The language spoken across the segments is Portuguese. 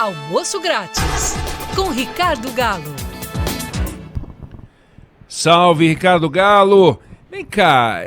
Almoço Grátis, com Ricardo Galo. Salve, Ricardo Galo! Vem cá,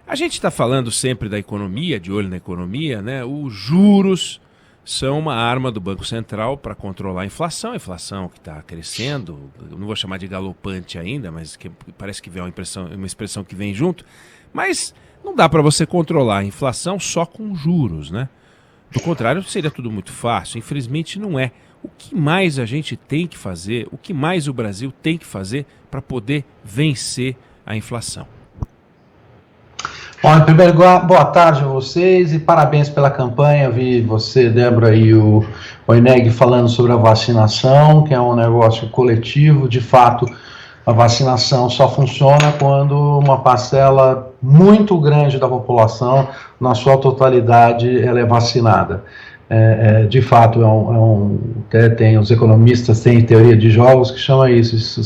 a gente está falando sempre da economia, de olho na economia, né? Os juros são uma arma do Banco Central para controlar a inflação que está crescendo, eu não vou chamar de galopante ainda, mas que parece que vem uma expressão que vem junto, mas não dá para você controlar a inflação só com juros, né? Do contrário, seria tudo muito fácil. Infelizmente não é. O que mais a gente tem que fazer, o que mais o Brasil tem que fazer para poder vencer a inflação? Bom, primeiro, boa tarde a vocês e parabéns pela campanha. Eu vi você, Débora, e o Oineg falando sobre a vacinação, que é um negócio coletivo. De fato, a vacinação só funciona quando uma parcela muito grande da população, na sua totalidade, ela é vacinada. De fato, tem os economistas têm teoria de jogos que chama isso.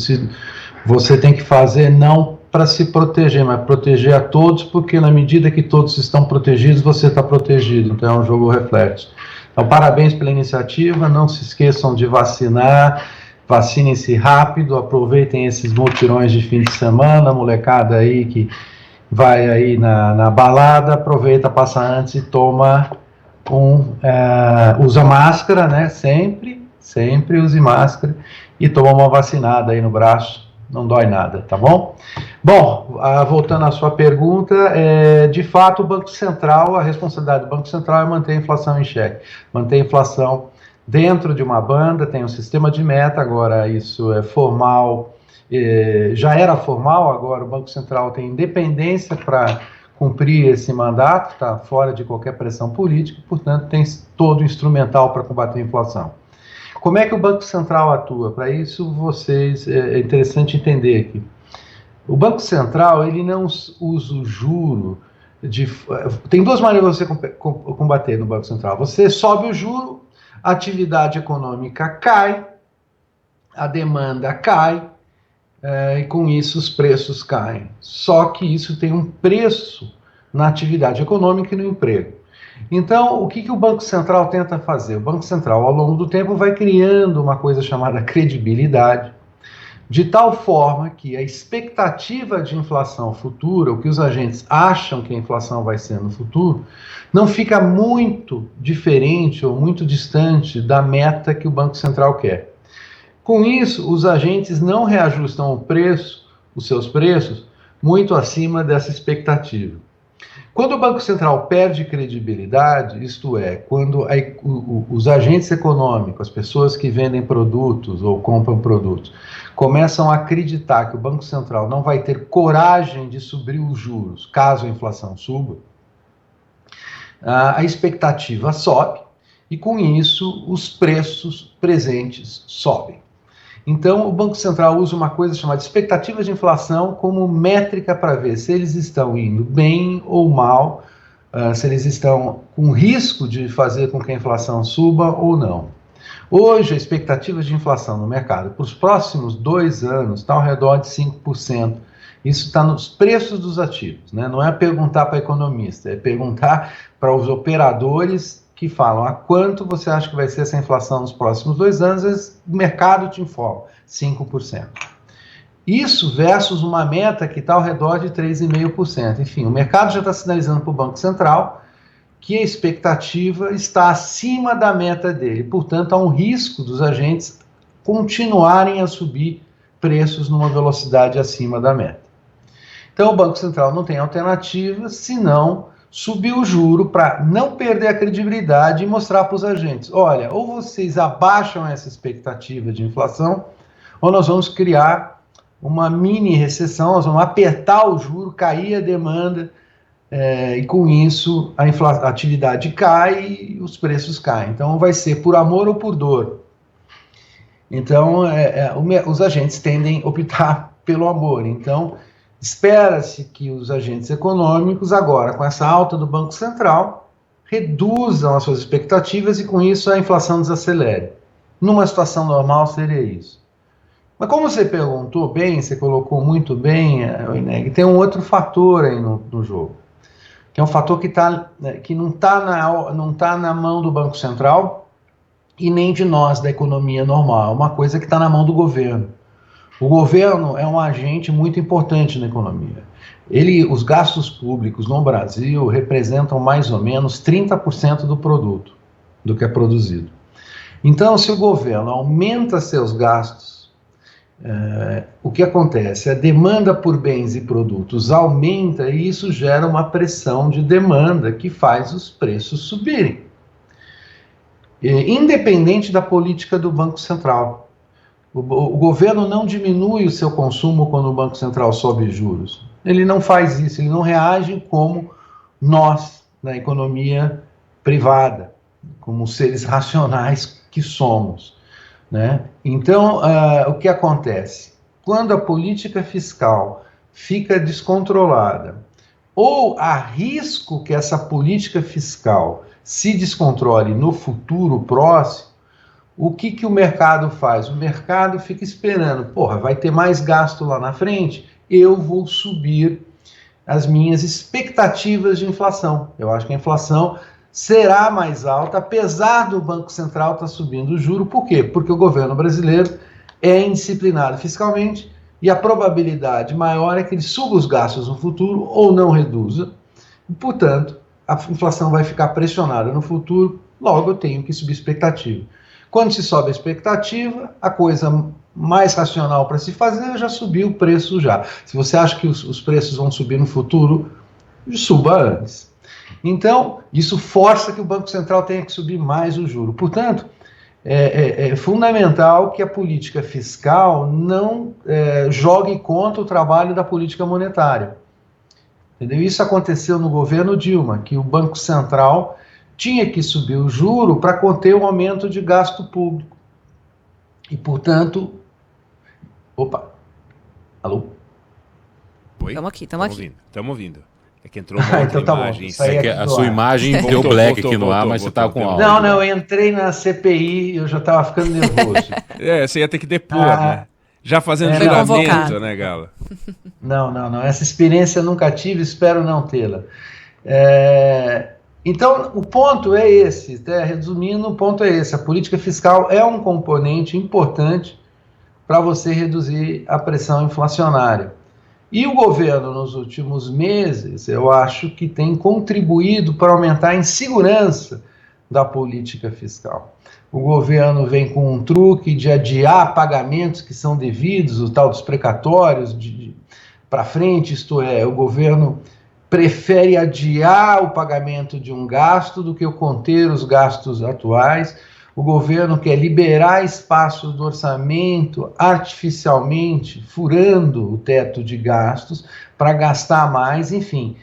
Você tem que fazer não para se proteger, mas proteger a todos, porque na medida que todos estão protegidos, você está protegido. Então é um jogo reflexo. Então, parabéns pela iniciativa, não se esqueçam de vacinar, vacinem-se rápido, aproveitem esses mutirões de fim de semana, molecada aí que vai aí na balada, aproveita, passa antes e toma usa máscara, né, sempre use máscara e toma uma vacinada aí no braço, não dói nada, tá bom? Bom, voltando à sua pergunta, de fato o Banco Central, a responsabilidade do Banco Central é manter a inflação em xeque, manter a inflação dentro de uma banda, tem um sistema de meta, agora isso é formal, já era formal, agora o Banco Central tem independência para cumprir esse mandato, está fora de qualquer pressão política, portanto tem todo o instrumental para combater a inflação. Como é que o Banco Central atua? Para isso, é interessante entender que o Banco Central ele não usa o juro tem duas maneiras de você combater no Banco Central. Você sobe o juro, a atividade econômica cai, a demanda cai, e com isso os preços caem. Só que isso tem um preço na atividade econômica e no emprego. Então, o que o Banco Central tenta fazer? O Banco Central, ao longo do tempo, vai criando uma coisa chamada credibilidade, de tal forma que a expectativa de inflação futura, o que os agentes acham que a inflação vai ser no futuro, não fica muito diferente ou muito distante da meta que o Banco Central quer. Com isso, os agentes não reajustam os seus preços, muito acima dessa expectativa. Quando o Banco Central perde credibilidade, isto é, quando os agentes econômicos, as pessoas que vendem produtos ou compram produtos, começam a acreditar que o Banco Central não vai ter coragem de subir os juros caso a inflação suba, a expectativa sobe e, com isso, os preços presentes sobem. Então, o Banco Central usa uma coisa chamada expectativa de inflação como métrica para ver se eles estão indo bem ou mal, se eles estão com risco de fazer com que a inflação suba ou não. Hoje, a expectativa de inflação no mercado para os próximos 2 anos está ao redor de 5%. Isso está nos preços dos ativos, né? Não é perguntar para economista, é perguntar para os operadores que falam a quanto você acha que vai ser essa inflação nos próximos 2 anos, o mercado te informa, 5%. Isso versus uma meta que está ao redor de 3,5%. Enfim, o mercado já está sinalizando para o Banco Central que a expectativa está acima da meta dele. Portanto, há um risco dos agentes continuarem a subir preços numa velocidade acima da meta. Então, o Banco Central não tem alternativa senão subir o juro para não perder a credibilidade e mostrar para os agentes, olha, ou vocês abaixam essa expectativa de inflação, ou nós vamos criar uma mini recessão, nós vamos apertar o juro, cair a demanda, e com isso a atividade cai e os preços caem. Então vai ser por amor ou por dor. Então os agentes tendem a optar pelo amor. Então espera-se que os agentes econômicos, agora, com essa alta do Banco Central, reduzam as suas expectativas e, com isso, a inflação desacelere. Numa situação normal, seria isso. Mas como você perguntou bem, você colocou muito bem, Oineg, tem um outro fator aí no jogo, que é um fator que não está na mão do Banco Central, e nem de nós da economia normal. É uma coisa que está na mão do governo. O governo é um agente muito importante na economia. Os gastos públicos no Brasil representam mais ou menos 30% do produto, do que é produzido. Então, se o governo aumenta seus gastos, o que acontece? A demanda por bens e produtos aumenta e isso gera uma pressão de demanda que faz os preços subirem. Independente da política do Banco Central. O governo não diminui o seu consumo quando o Banco Central sobe juros. Ele não faz isso, ele não reage como nós, na economia privada, como seres racionais que somos, né? Então, o que acontece? Quando a política fiscal fica descontrolada, ou há risco que essa política fiscal se descontrole no futuro próximo, o que o mercado faz? O mercado fica esperando, vai ter mais gasto lá na frente, eu vou subir as minhas expectativas de inflação. Eu acho que a inflação será mais alta, apesar do Banco Central estar subindo o juro. Por quê? Porque o governo brasileiro é indisciplinado fiscalmente e a probabilidade maior é que ele suba os gastos no futuro ou não reduza. E, portanto, a inflação vai ficar pressionada no futuro, logo eu tenho que subir a expectativa. Quando se sobe a expectativa, a coisa mais racional para se fazer é já subir o preço já. Se você acha que os preços vão subir no futuro, suba antes. Então, isso força que o Banco Central tenha que subir mais o juro. Portanto, é fundamental que a política fiscal não jogue contra o trabalho da política monetária. Entendeu? Isso aconteceu no governo Dilma, que o Banco Central tinha que subir o juro para conter o aumento de gasto público. E, portanto... Opa! Alô? Oi? Estamos aqui. Estamos ouvindo. É que entrou uma outra então tá imagem. bom. A sua imagem deu black aqui no ar, mas você estava com áudio. Não, eu entrei na CPI e eu já estava ficando nervoso. Você ia ter que depor, né? Já fazendo juramento, né, Galo? Não. Essa experiência eu nunca tive, espero não tê-la. Então, o ponto é esse, resumindo, o ponto é esse. A política fiscal é um componente importante para você reduzir a pressão inflacionária. E o governo, nos últimos meses, eu acho que tem contribuído para aumentar a insegurança da política fiscal. O governo vem com um truque de adiar pagamentos que são devidos, o tal dos precatórios, para frente, isto é, o governo prefere adiar o pagamento de um gasto do que conter os gastos atuais. O governo quer liberar espaço do orçamento artificialmente, furando o teto de gastos para gastar mais, enfim.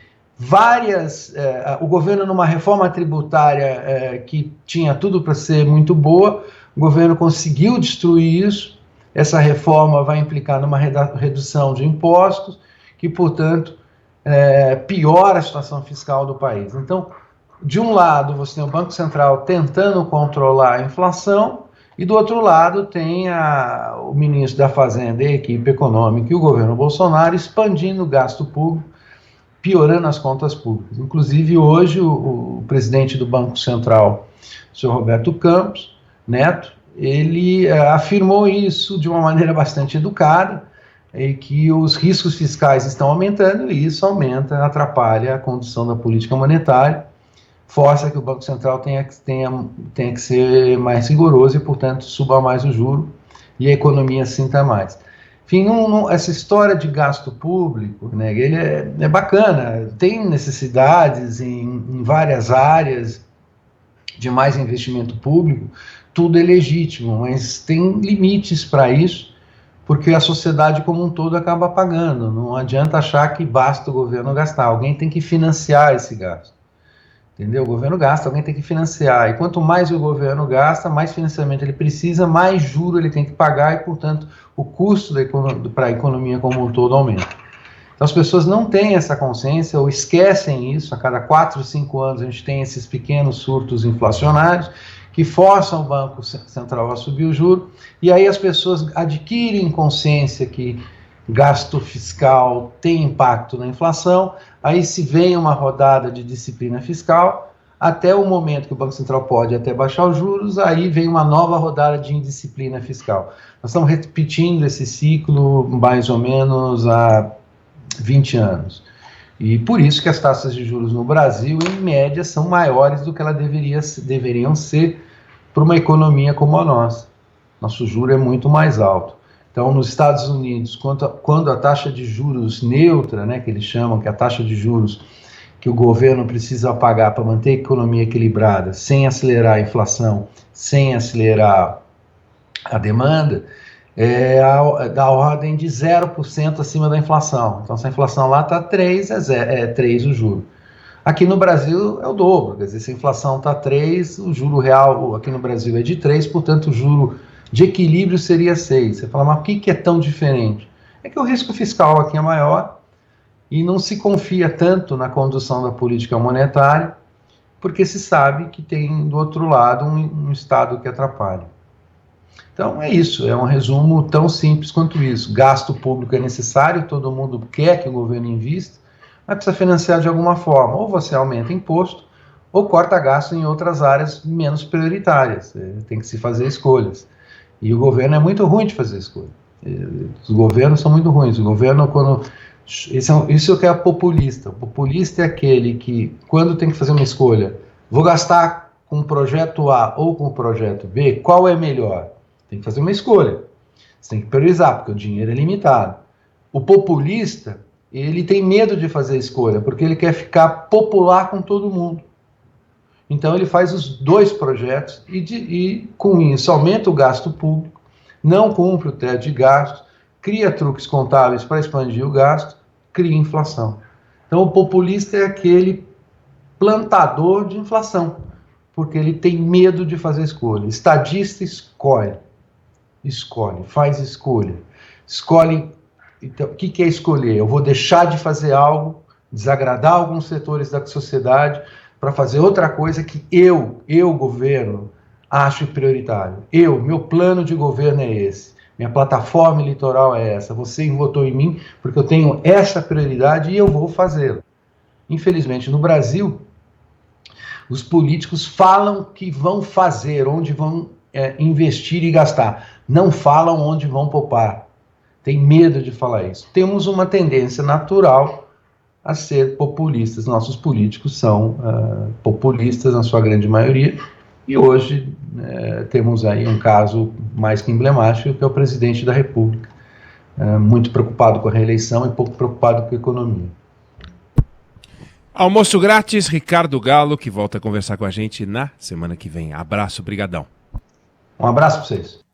O governo, numa reforma tributária que tinha tudo para ser muito boa, o governo conseguiu destruir isso. Essa reforma vai implicar numa redução de impostos, que, portanto, piora a situação fiscal do país. Então, de um lado, você tem o Banco Central tentando controlar a inflação, e do outro lado tem o ministro da Fazenda e a equipe econômica e o governo Bolsonaro expandindo o gasto público, piorando as contas públicas. Inclusive, hoje, o presidente do Banco Central, o senhor Roberto Campos Neto, ele afirmou isso de uma maneira bastante educada, que os riscos fiscais estão aumentando e isso atrapalha a condução da política monetária, força que o Banco Central tenha que ser mais rigoroso e, portanto, suba mais o juro e a economia sinta mais. Enfim, essa história de gasto público, né, ele é bacana, tem necessidades em várias áreas de mais investimento público, tudo é legítimo, mas tem limites para isso, porque a sociedade como um todo acaba pagando. Não adianta achar que basta o governo gastar, alguém tem que financiar esse gasto. Entendeu? O governo gasta, alguém tem que financiar. E quanto mais o governo gasta, mais financiamento ele precisa, mais juro ele tem que pagar e, portanto, o custo para a economia como um todo aumenta. Então as pessoas não têm essa consciência ou esquecem isso. A cada 4 ou 5 anos a gente tem esses pequenos surtos inflacionários que forçam o Banco Central a subir o juro, e aí as pessoas adquirem consciência que gasto fiscal tem impacto na inflação, aí se vem uma rodada de disciplina fiscal, até o momento que o Banco Central pode até baixar os juros, aí vem uma nova rodada de indisciplina fiscal. Nós estamos repetindo esse ciclo mais ou menos há 20 anos. E por isso que as taxas de juros no Brasil, em média, são maiores do que elas deveriam ser para uma economia como a nossa. Nosso juro é muito mais alto. Então, nos Estados Unidos, quando a taxa de juros neutra, né, que eles chamam, que é a taxa de juros que o governo precisa pagar para manter a economia equilibrada, sem acelerar a inflação, sem acelerar a demanda, é da ordem de 0% acima da inflação. Então, se a inflação lá está 3, é 3 o juro. Aqui no Brasil é o dobro, quer dizer, se a inflação está 3, o juro real aqui no Brasil é de 3, portanto o juro de equilíbrio seria 6. Você fala, mas por que é tão diferente? É que o risco fiscal aqui é maior e não se confia tanto na condução da política monetária, porque se sabe que tem do outro lado um Estado que atrapalha. Então é isso, é um resumo tão simples quanto isso. Gasto público é necessário, todo mundo quer que o governo invista, mas precisa financiar de alguma forma. Ou você aumenta imposto, ou corta gasto em outras áreas menos prioritárias. Tem que se fazer escolhas. E o governo é muito ruim de fazer escolha. Os governos são muito ruins. O governo, quando... Isso que é populista. O populista é aquele que, quando tem que fazer uma escolha, vou gastar com o projeto A ou com o projeto B, qual é melhor? Tem que fazer uma escolha. Você tem que priorizar, porque o dinheiro é limitado. O populista, ele tem medo de fazer escolha, porque ele quer ficar popular com todo mundo. Então ele faz os dois projetos e com isso aumenta o gasto público, não cumpre o teto de gastos, cria truques contábeis para expandir o gasto, cria inflação. Então o populista é aquele plantador de inflação, porque ele tem medo de fazer escolha. Estadista escolhe, faz escolha. Escolhe, então, o que é escolher? Eu vou deixar de fazer algo, desagradar alguns setores da sociedade, para fazer outra coisa que eu, governo, acho prioritário. Meu plano de governo é esse. Minha plataforma eleitoral é essa. Você votou em mim porque eu tenho essa prioridade e eu vou fazê-la. Infelizmente, no Brasil, os políticos falam que vão fazer, onde vão investir e gastar. Não falam onde vão poupar. Tem medo de falar isso. Temos uma tendência natural a ser populistas. Nossos políticos são populistas na sua grande maioria, e hoje temos aí um caso mais que emblemático, que é o presidente da República, muito preocupado com a reeleição e pouco preocupado com a economia. Almoço grátis, Ricardo Galo, que volta a conversar com a gente na semana que vem. Abraço, brigadão. Um abraço para vocês.